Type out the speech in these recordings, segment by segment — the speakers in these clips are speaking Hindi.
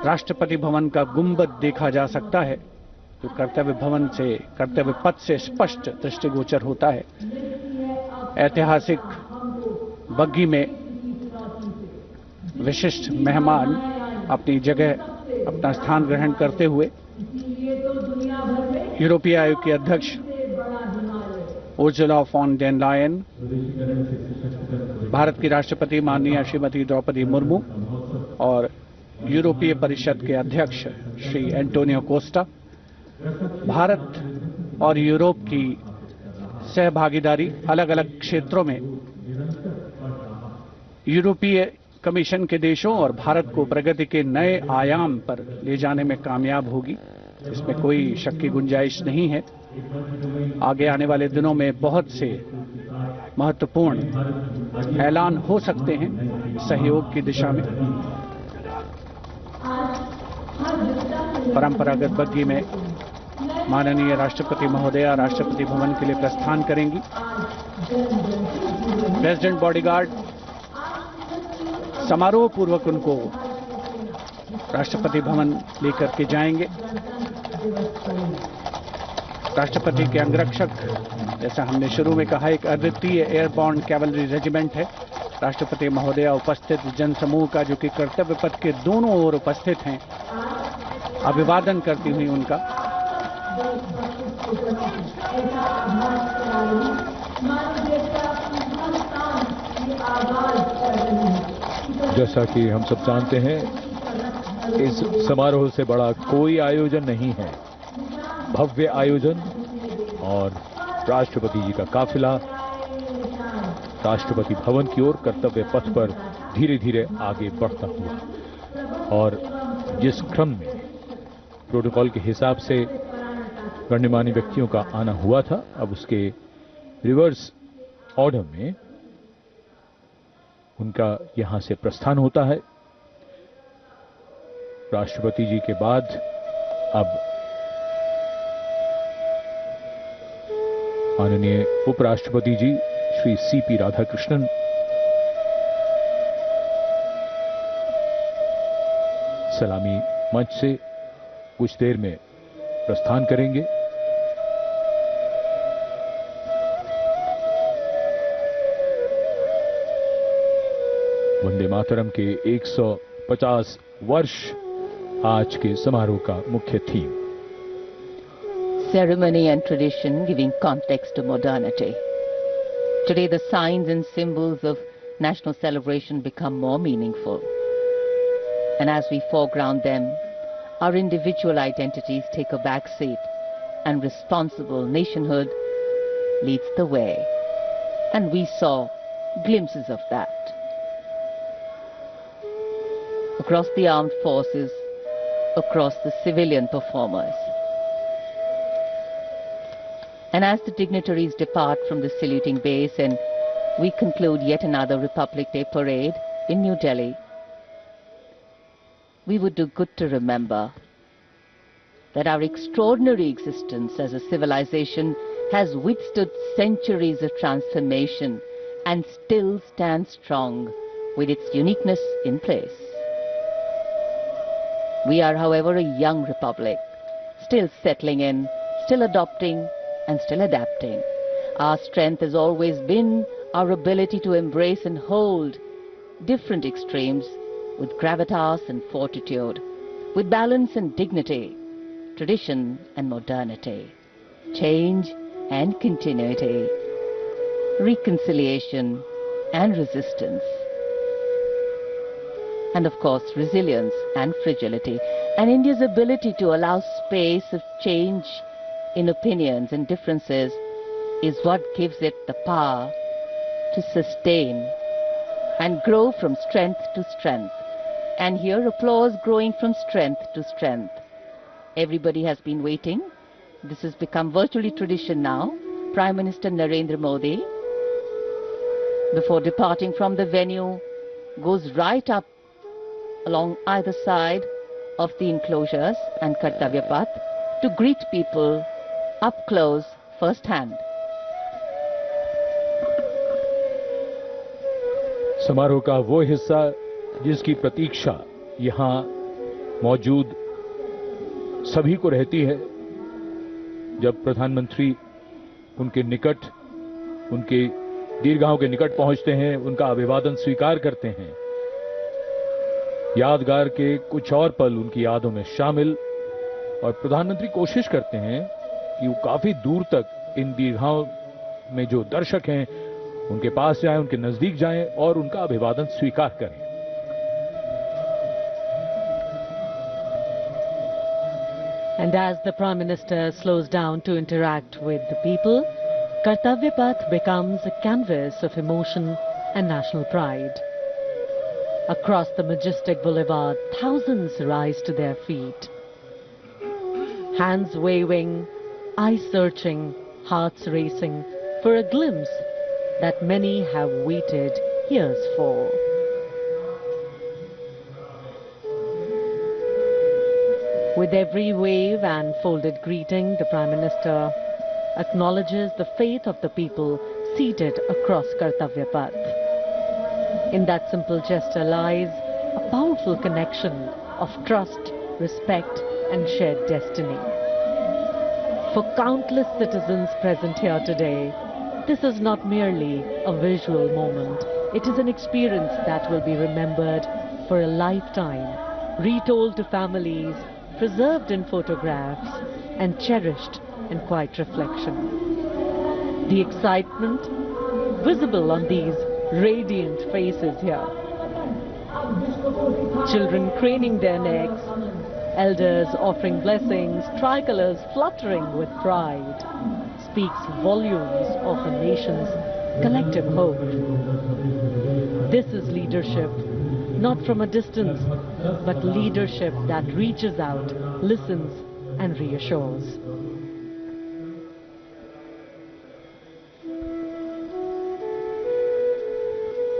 राष्ट्रपति भवन का गुंबद देखा जा सकता है, जो कर्तव्य पथ से स्पष्ट दृष्टिगोचर होता है। ऐतिहासिक बग्घी में विशिष्ट मेहमान अपनी जगह अपना स्थान ग्रहण करते हुए यूरोपीय आयोग की अध्यक्ष उर्जुला फॉन डेर लायन, भारत की राष्ट्रपति माननीय श्रीमती द्रौपदी मुर्मू और यूरोपीय परिषद के अध्यक्ष श्री एंटोनियो कोस्टा, भारत और यूरोप की सहभागीदारी अलग अलग क्षेत्रों में यूरोपीय कमीशन के देशों और भारत को प्रगति के नए आयाम पर ले जाने में कामयाब होगी, इसमें कोई शक की गुंजाइश नहीं है। आगे आने वाले दिनों में बहुत से महत्वपूर्ण ऐलान हो सकते हैं सहयोग की दिशा में। परंपरागत बग्घी में माननीय राष्ट्रपति महोदया राष्ट्रपति भवन के लिए प्रस्थान करेंगी। प्रेसिडेंट बॉडीगार्ड समारोह पूर्वक उनको राष्ट्रपति भवन लेकर के जाएंगे। राष्ट्रपति के अंगरक्षक, जैसा हमने शुरू में कहा, एक अद्वितीय एयरबॉर्न कैवलरी रेजिमेंट है। राष्ट्रपति महोदया उपस्थित जनसमूह का, जो कि कर्तव्य पथ के दोनों ओर उपस्थित हैं, अभिवादन करती हुई उनका जैसा कि हम सब जानते हैं, इस समारोह से बड़ा कोई आयोजन नहीं है। भव्य आयोजन और राष्ट्रपति जी का काफिला राष्ट्रपति भवन की ओर कर्तव्य पथ पर धीरे धीरे आगे बढ़ता हुआ, और जिस क्रम में प्रोटोकॉल के हिसाब से गण्यमान्य व्यक्तियों का आना हुआ था, अब उसके रिवर्स ऑर्डर में उनका यहां से प्रस्थान होता है। राष्ट्रपति जी के बाद अब माननीय उपराष्ट्रपति जी श्री सीपी राधाकृष्णन सलामी मंच से कुछ देर में प्रस्थान करेंगे। वंदे मातरम के 150 वर्ष आज के समारोह का मुख्य theme. Ceremony and tradition giving context to modernity. Today the signs and symbols of national celebration become more meaningful. And as we foreground them, our individual identities take a back seat and responsible nationhood leads the way. And we saw glimpses of that. Across the armed forces, across the civilian performers. And as the dignitaries depart from the saluting base and we conclude yet another Republic Day parade in New Delhi, we would do good to remember that our extraordinary existence as a civilization has withstood centuries of transformation and still stands strong with its uniqueness in place. We are, however, a young republic, still settling in, still adopting, and still adapting. Our strength has always been our ability to embrace and hold different extremes with gravitas and fortitude, with balance and dignity, tradition and modernity, change and continuity, reconciliation and resistance, and of course resilience and fragility. And India's ability to allow space of change in opinions and differences is what gives it the power to sustain and grow from strength to strength. And here applause growing from strength to strength. Everybody has been waiting. This has become virtually tradition now. Prime Minister Narendra Modi, before departing from the venue, goes right up along either side of the enclosures and Kartavya Path to greet people up close, first hand. समारोह का वो हिस्सा जिसकी प्रतीक्षा यहां मौजूद सभी को रहती है जब प्रधानमंत्री उनके निकट, उनके दीर्घाओं के निकट पहुंचते हैं, उनका अभिवादन स्वीकार करते हैं। यादगार के कुछ और पल उनकी यादों में शामिल, और प्रधानमंत्री कोशिश करते हैं कि वो काफी दूर तक इन दीर्घाओं में जो दर्शक हैं उनके पास जाएं, उनके नजदीक जाएं और उनका अभिवादन स्वीकार करें। And as the Prime Minister slows down to interact with the people, Kartavya Path becomes a canvas of emotion and national pride. Across the majestic boulevard, thousands rise to their feet. Hands waving, eyes searching, hearts racing for a glimpse that many have waited years for. With every wave and folded greeting, the Prime Minister acknowledges the faith of the people seated across Kartavya Path. In that simple gesture lies a powerful connection of trust, respect and shared destiny. For countless citizens present here today, this is not merely a visual moment. It is an experience that will be remembered for a lifetime, retold to families, preserved in photographs and cherished in quiet reflection. The excitement visible on these radiant faces here. Children craning their necks, elders offering blessings, tricolors fluttering with pride, speaks volumes of a nation's collective hope. This is leadership, not from a distance, but leadership that reaches out, listens and reassures.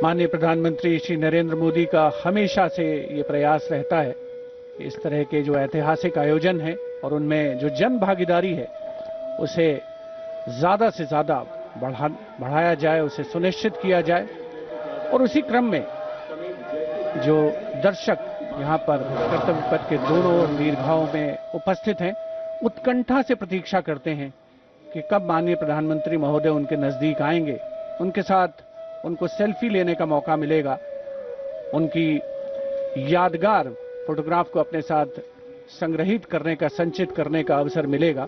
माननीय प्रधानमंत्री श्री नरेंद्र मोदी का हमेशा से ये प्रयास रहता है कि इस तरह के जो ऐतिहासिक आयोजन हैं और उनमें जो जन भागीदारी है उसे ज़्यादा से ज़्यादा बढ़ाया जाए, उसे सुनिश्चित किया जाए। और उसी क्रम में जो दर्शक यहाँ पर कर्तव्य पथ के दोनों दीर्घाओं में उपस्थित हैं, उत्कंठा से प्रतीक्षा करते हैं कि कब माननीय प्रधानमंत्री महोदय उनके नज़दीक आएंगे, उनके साथ उनको सेल्फी लेने का मौका मिलेगा, उनकी यादगार फोटोग्राफ को अपने साथ संग्रहित करने का, संचित करने का अवसर मिलेगा।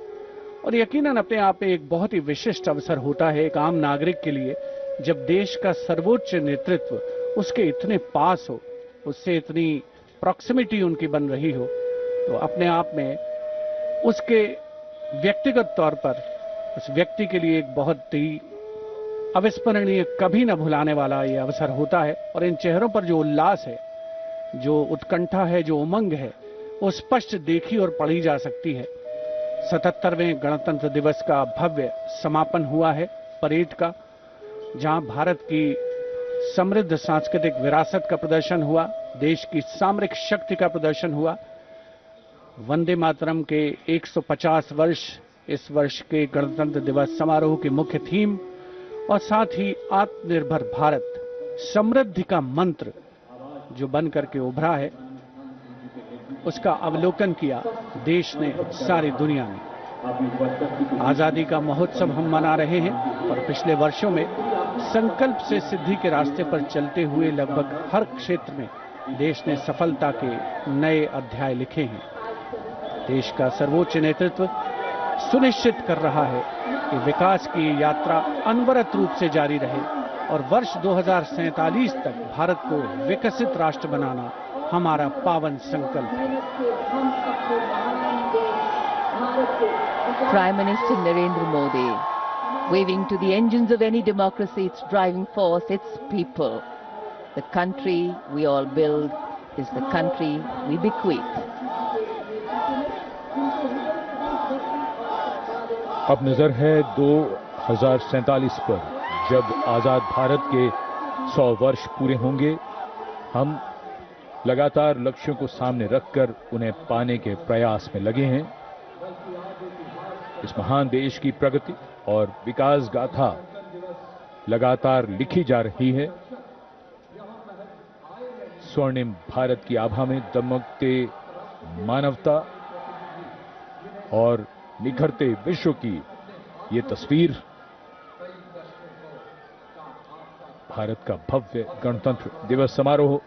और यकीनन अपने आप में एक बहुत ही विशिष्ट अवसर होता है एक आम नागरिक के लिए, जब देश का सर्वोच्च नेतृत्व उसके इतने पास हो, उससे इतनी प्रॉक्सिमिटी उनकी बन रही हो, तो अपने आप में उसके व्यक्तिगत तौर पर उस व्यक्ति के लिए एक बहुत ही अविस्मरणीय, कभी न भुलाने वाला ये अवसर होता है। और इन चेहरों पर जो उल्लास है, जो उत्कंठा है, जो उमंग है, वो स्पष्ट देखी और पढ़ी जा सकती है। 77वें गणतंत्र दिवस का भव्य समापन हुआ है परेड का, जहां भारत की समृद्ध सांस्कृतिक विरासत का प्रदर्शन हुआ, देश की सामरिक शक्ति का प्रदर्शन हुआ। वंदे मातरम के 150 वर्ष इस वर्ष के गणतंत्र दिवस समारोह की मुख्य थीम, और साथ ही आत्मनिर्भर भारत, समृद्धि का मंत्र जो बनकर के उभरा है, उसका अवलोकन किया देश ने, सारी दुनिया ने। आजादी का महोत्सव हम मना रहे हैं और पिछले वर्षों में संकल्प से सिद्धि के रास्ते पर चलते हुए लगभग हर क्षेत्र में देश ने सफलता के नए अध्याय लिखे हैं। देश का सर्वोच्च नेतृत्व सुनिश्चित कर रहा है कि विकास की यात्रा अनवरत रूप से जारी रहे और वर्ष 2047 तक भारत को विकसित राष्ट्र बनाना हमारा पावन संकल्प है। Prime Minister Narendra Modi, waving to the engines of any democracy, its driving force, its people. The country we all build is the country we bequeath. अब नजर है 2047 पर, जब आजाद भारत के 100 वर्ष पूरे होंगे। हम लगातार लक्ष्यों को सामने रखकर उन्हें पाने के प्रयास में लगे हैं। इस महान देश की प्रगति और विकास गाथा लगातार लिखी जा रही है। स्वर्णिम भारत की आभा में दमकते मानवता और निखरते विश्व की ये तस्वीर भारत का भव्य गणतंत्र दिवस समारोह